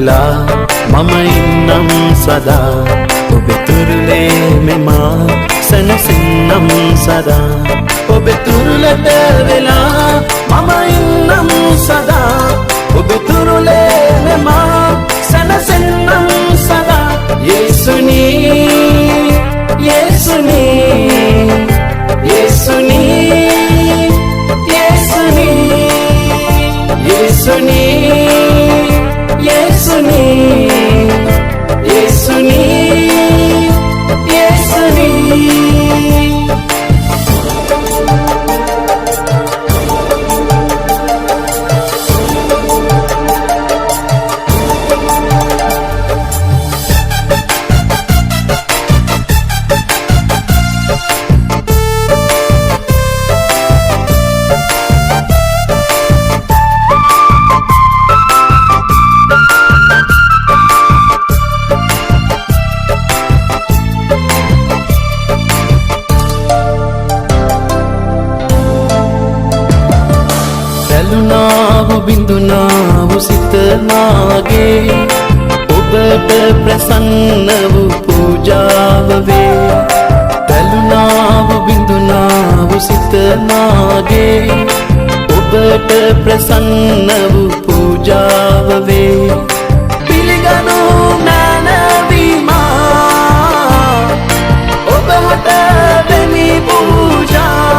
වෙලා මම ඉන්නම් සදා ඔබේ තුරුලේ මෙමා සැනසෙන්නම් සදා ඔබේ තුරුලට වෙලා මම ඉන්නම් සදා ඔබේ තුරුලේ මෙමා සැනසෙන්නම් සදා යේසුනි යේසුනි යේසුනි යේසුනි yesuni yesuni yesuni yesuni බැලුනාව බිඳුනාව සිත මාගේ ඔබට ප්‍රසන්න වූ පූජාව වේ බැලුනාව බිඳුනාව සිත මාගේ ඔබට ප්‍රසන්න වූ පූජාව වේ පිළිගනු නානවිමා ඔබට දෙමි පූජා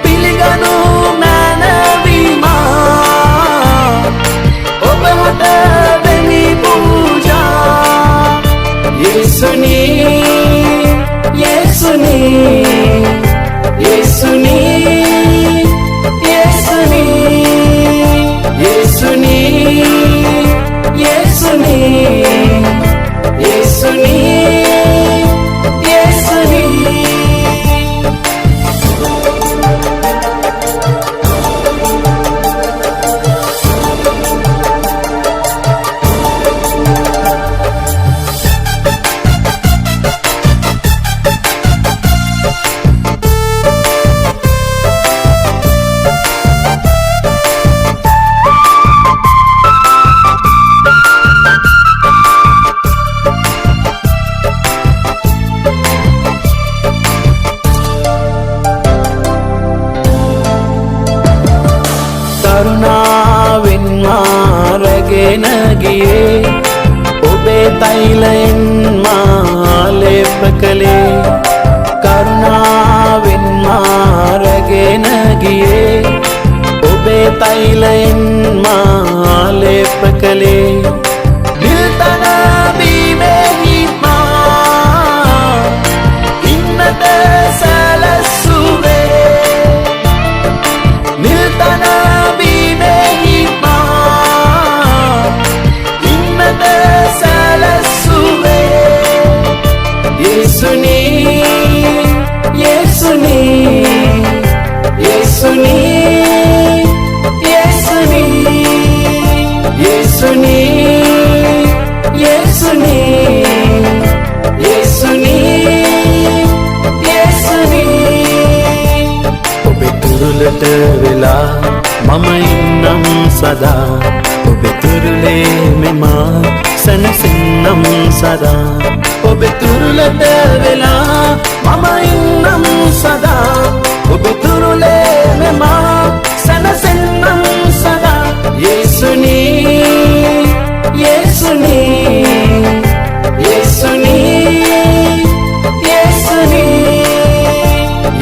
පිළිගනු yesuni yesuni yesuni yesuni yesuni yesuni yesuni yesuni කරුණාවෙන් මා රැගෙන ගියේ ඔබේ තෛලයෙන් මා ලේප කළේ කරුණාවෙන් මා රැගෙන ගියේ ඔබේ තෛලයෙන් මා ලේප කළේ දිල්තන බිමෙහි මා ඉන්නට සැලසුවේ නිල්තන yesuni yesuni yesuni yesuni yesuni yesuni yesuni yesuni ඔබේ තුරුලට වෙලා මම ඉන්නම් සදා ඔබේ තුරුලේ මෙමා සැනසෙන්නම් සදා ඔබේ තුරුලට වෙලා මම ඉන්නම් සදා ඔබේ තුරුලේ මෙමා සැනසෙන්නම් සදා යේසුනි යේසුනි යේසුනි යේසුනි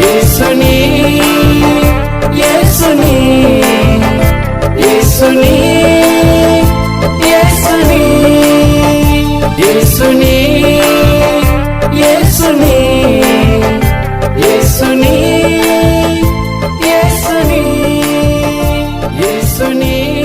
යේසුනි යේසුනි යේසුනි yesuni yesuni yesuni yesuni yesuni